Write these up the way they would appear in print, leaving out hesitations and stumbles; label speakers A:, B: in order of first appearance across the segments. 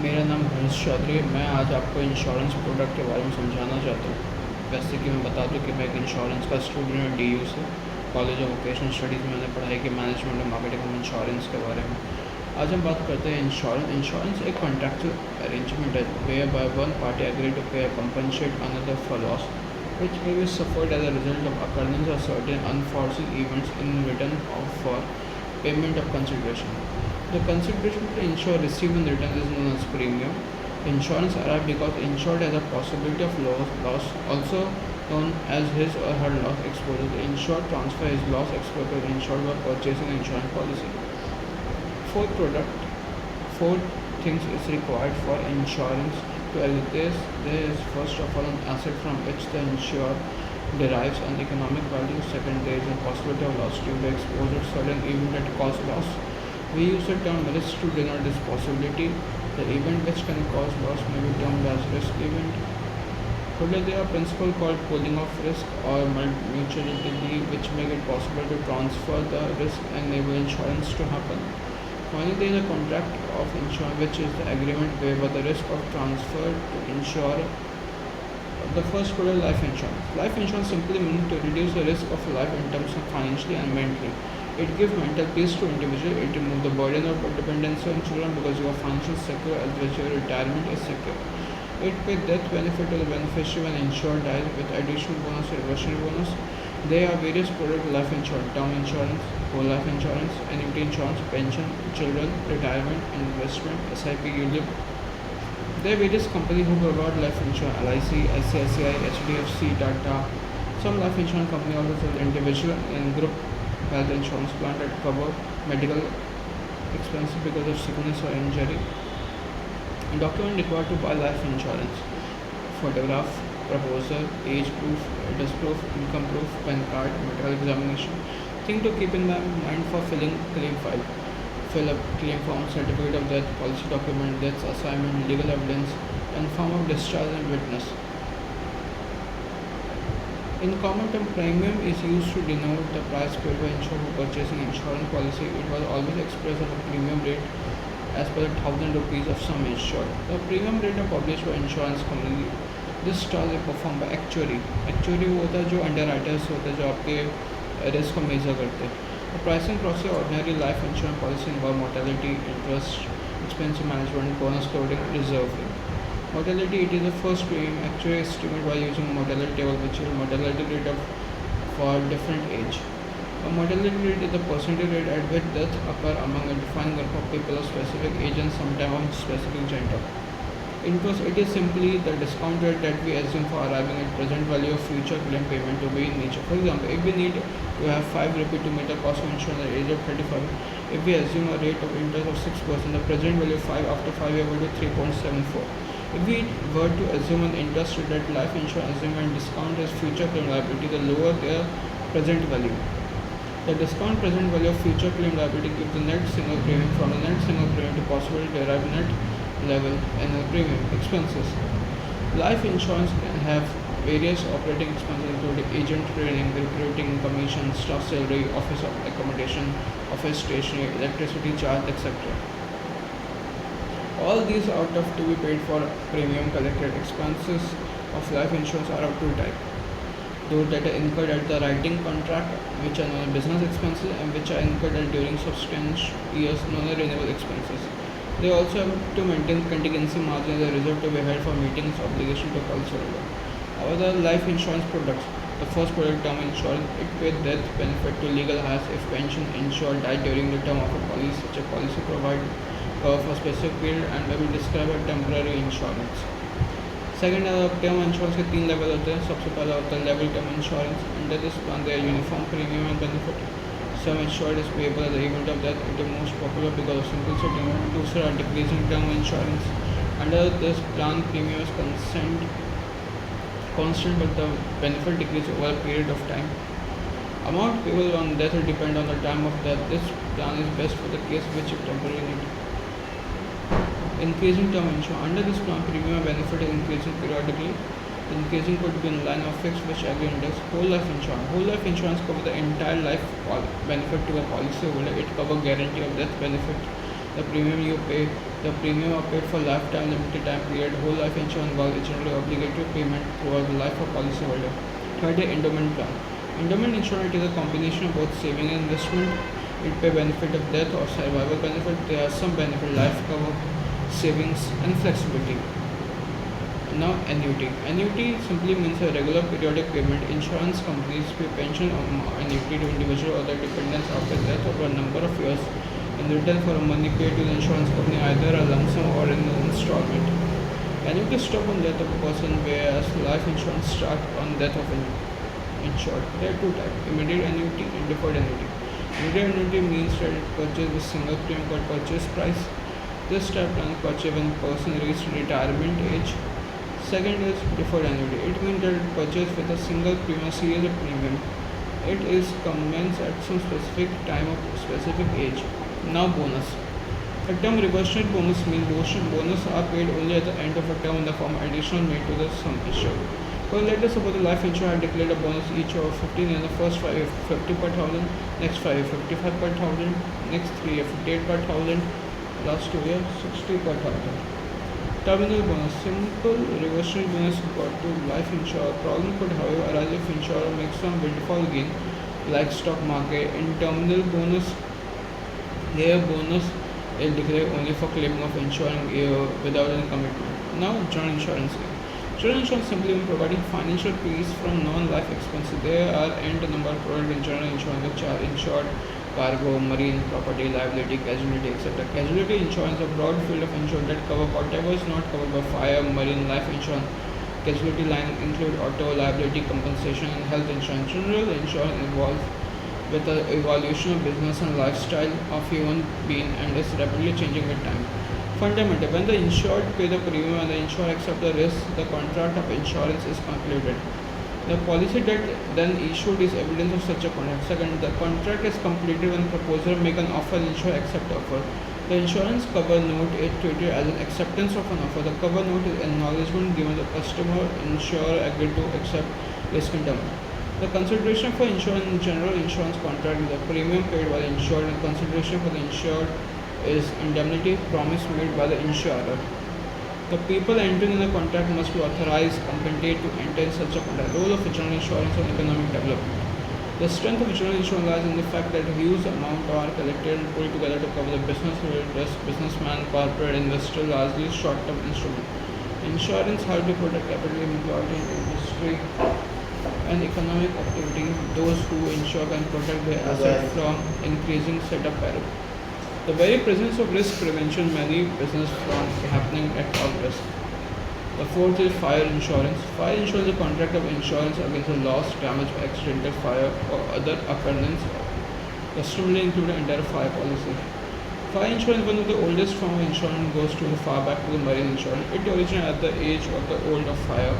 A: मेरा नाम हर्ष चौधरी है। मैं आज आपको इंश्योरेंस प्रोडक्ट के बारे में समझाना चाहता हूँ। वैसे कि मैं बता दूँ कि मैं एक इंश्योरेंस का स्टूडेंट हूँ DU से। कॉलेज ऑफ वोकेशनल स्टडीज़ में मैंने पढ़ाई की मैनेजमेंट और मार्केटिंग ऑफ इंश्योरेंस के बारे में। आज हम बात करते हैं इंश्योरेंस। इंश्योरेंस एक कॉन्ट्रैक्चुअल अरेंजमेंट है whereby one party agree to pay compensate another for loss which may be suffered as a result of occurrence of certain unforeseen events in return for payment of consideration. The consideration to insure received in return is known as premium. Insurance arrives because insured has a possibility of loss, also known as his or her loss exposure. The insured transfer his loss exposure to the insured by purchasing an insurance policy. Fourth product, four things is required for insurance to exist. There is first of all an asset from which the insured derives an economic value. Second, there is a possibility of loss due to exposure to certain event that cause loss. We use the term risk to denote this possibility. The event which can cause loss may be termed as risk event. Further, there are principles called pooling of risk or mutuality which make it possible to transfer the risk and enable insurance to happen. Finally, there is a contract of insurance which is the agreement whereby the risk of transfer to insure. The first product, life insurance. Life insurance simply means to reduce the risk of life in terms of financially and mentally. It gives mental peace to individual. It removes the burden of dependency on children because you are financially secure as well as your retirement is secure. It pays death benefit to the beneficiary when insured dies with additional bonus or reversionary bonus. There are various products: life insurance, term insurance, whole life insurance, annuity insurance, pension, children, retirement, investment, SIP, ULIP. There are various companies who provide life insurance: LIC, ICICI, HDFC, Tata. Some life insurance companies also sell individual and group health insurance plan that cover medical expenses because of sickness or injury. Document required to buy life insurance: photograph, proposal, age proof, address proof, income proof, PAN card, medical examination. Thing to keep in mind for filling claim file: fill up claim form, certificate of death, policy document, death assignment, legal evidence, and form of discharge and witness. In common term, premium is used to denote the price paid by insured for purchasing insurance policy. It was always expressed as a premium rate as per the 1,000 rupees of some insured. The premium rate are published by insurance company. This charge is performed by actuary. Actuary वो होता है जो underwriters होता है जो आपके risk को measure करते हैं. The pricing process of ordinary life insurance policy involve mortality, interest, expense management, bonus coding, reserve. Mortality: it is the first premium actually estimated by using a mortality table which is mortality rate for different age. A mortality rate is the percentage rate at which death occur among a defined group of people of specific age and sometimes of specific gender. Interest: it is simply the discount rate that we assume for arriving at present value of future claim payment to be in nature. For example, if we need to have 5 rupees to meet the cost of insurance at the age of 35, if we assume a rate of interest of 6%, the present value of 5 after 5 years will be 3.74. If we were to assume an interest rate that life insurance assume and discount as future claim liability, the lower their present value. The discount present value of future claim liability gives the net single premium. From the net single premium to possibly derive net level annual premium. Expenses: life insurance can have various operating expenses including agent training, recruiting, commission, staff salary, office accommodation, office stationery, electricity charge, etc. All these are to be paid for premium collected. Expenses of life insurance are of two types: those that are incurred at the writing contract, which are known as business expenses, and which are incurred during substantial years, known as renewal expenses. They also have to maintain contingency margin as a reserve to be held for meeting its obligation to policyholder. Other life insurance products: the first product, term insurance, it pays death benefit to legal heirs if pension insured died during the term of a policy. Such a policy provides for a specific period and will be described as temporary insurance. Second term insurance के 3 level होते हैं. सबसे पहला होता है level term insurance. Under this plan there uniform premium and benefit. Sum insured is payable at the event of death. It is most popular because of simplicity. दूसरा, decreasing term insurance. Under this plan premium is constant but the benefit decreases over a period of time. Amount payable on death will depend on the time of death. This plan is best for the case which is temporary need. Increasing term insurance. Under this plan, premium benefit is increasing periodically. Increasing could be in line of fixed which agree index. Whole life insurance. Whole life insurance covers the entire life benefit to a policyholder. It covers guarantee of death benefit The premium you pay, the premium are paid for lifetime, limited time period. Whole life insurance involves generally obligatory payment throughout the life of policyholder. Third, the endowment plan. Endowment insurance is a combination of both saving and investment. It pay benefit of death or survival benefit. There are some benefit life cover, savings, and flexibility. Now, annuity. Annuity simply means a regular periodic payment. Insurance companies pay pension or annuity to individual or their dependents after death over a number of years in return for money paid to the insurance company, either a lump sum or in an installment. Annuity stop on death of a person, whereas life insurance start on death of an insured. There are two types: immediate annuity and deferred annuity. Immediate annuity means that it purchased with single premium called purchase price. This type plan purchased when person reaches retirement age. Second is deferred annuity. It means that it purchased with a single premium series of premium. It is commenced at some specific time of specific age. Now, bonus. A term reversion bonus means bonus are paid only at the end of a term in the form additional made to the sum assured. Well, let us suppose the life insurer had declared a bonus each of 15 in the first 5 years 50 per thousand, next 5 years 55 per thousand, next 3 years 58 per thousand, last 2 years 60 per thousand. Terminal bonus. Simple reversionary bonus got to life insurer. Problem could, however, arise if insurer makes some windfall gain, like stock market. In terminal bonus, here bonus is declared only for claiming of insurance without any commitment. Now, general insurance. General insurance simply means providing financial peace from non-life expenses. There are n number of products in general insurance which are insured: cargo, marine, property, liability, casualty, etc. Casualty insurance is a broad field of insurance that covers whatever is not covered by fire, marine, life insurance. Casualty line include auto, liability, compensation, and health insurance. General insurance involves with the evolution of business and lifestyle of human being and is rapidly changing with time. Fundamental. When the insured pay the premium and the insurer accepts the risk, the contract of insurance is concluded. The policy that then issued is evidence of such a contract. Second, the contract is completed when the proposer make an offer and insurer accept the offer. The insurance cover note is treated as an acceptance of an offer. The cover note is acknowledgement given the customer insurer agreed to accept risk in term. The consideration for insurance in general insurance contract is the premium paid by the insured, and consideration for the insured is indemnity promise made by the insurer. The people entering in the contract must be authorized, competent to enter in such a contract. Role of general insurance on economic development. The strength of general insurance lies in the fact that huge amounts are collected and pulled together to cover the business-related risk. Businessman, corporate, investor, largely short-term instrument. Insurance helps to protect capital employed in industry and economic activity. Those who insure can protect their asset from increasing set of peril. The very presence of risk prevention many business from happening at all risk. The fourth is fire insurance. Fire insurance is a contract of insurance against the loss, damage, or accidental fire or other occurrence, customarily including entire fire policy. Fire insurance, one of the oldest form of insurance, goes to the far back to the marine insurance. It originated at the age of the old of fire,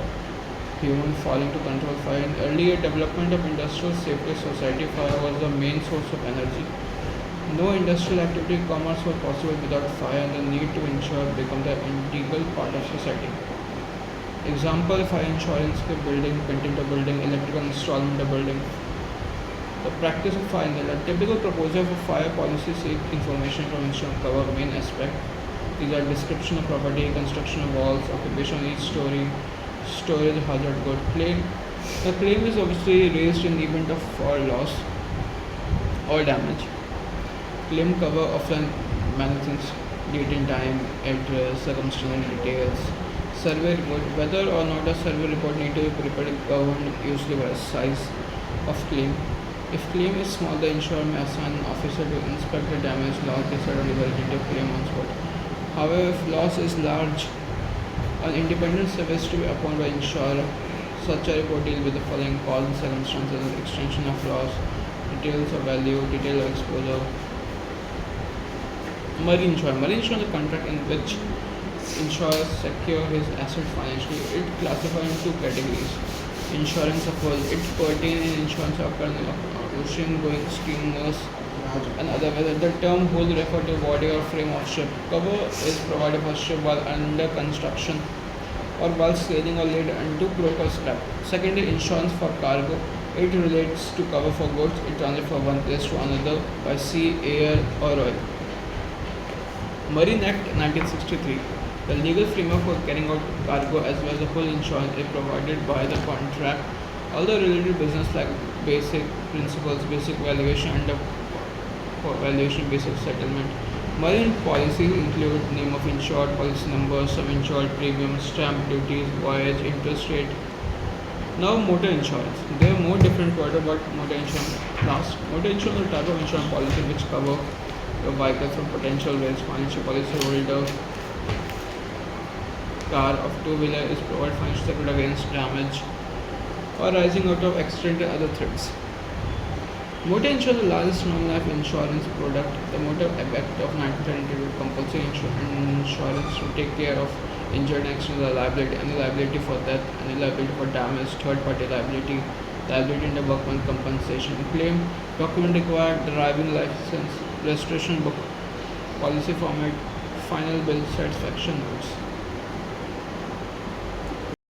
A: human falling to control fire. In earlier development of industrial safety society, fire was the main source of energy. No industrial activity, commerce was possible without fire, and the need to insure become the integral part of society. Example: fire insurance के building, painting the building, electrical installment the building. The practice of fire. The typical proposal for fire policy seek information from insurance cover main aspect. These are description of property, construction of walls, occupation of each story, storage of hazard good. Claim. The claim is obviously raised in the event of or loss or damage. Claim cover often many things: date and time, address, circumstantial details. Survey report. Whether or not a survey report need to be prepared is governed usually by size of claim. If claim is small, the insurer may assign an officer to inspect the damage, loss, decide on the claim on spot. However, if loss is large, an independent service to be appointed by insurer. Such a report deals with the following cause and circumstances: extension of loss, details of value, detail of exposure. Marine insurance. Marine insurance is a contract in which insurer secure his asset financially. It classified into two categories: insurance of hull. It pertains in insurance occurring in ocean going steamers and other ways. The term hull refers to body or frame of ship. Cover is provided for ship while under construction or while sailing or laid into broke or scrap. Secondly, insurance for cargo. It relates to cover for goods in transit from one place to another by sea, air, or oil. Marine Act 1963. The legal framework for carrying out cargo as well as the full insurance is provided by the contract. All the related business like basic principles, basic valuation and the valuation basic settlement. Marine policies include name of insured, policy number, sum insured, premiums, stamp duties, voyage, interest rate. Now motor insurance. There are more different words about motor insurance. Last, motor insurance is a type of insurance policy which cover your vehicle from potential risks. Financial policy holder car of two-wheeler is provide financial support against damage arising out of accident and other threats. Motor insurance is the largest non-life insurance product. The Motor Act of 1932 compulsory insurance to take care of injured and accidental liability, any liability for death, any liability for damage, third-party liability, liability under workman compensation, claim, document required, driving license, registration book, policy format, final bill, satisfaction notes.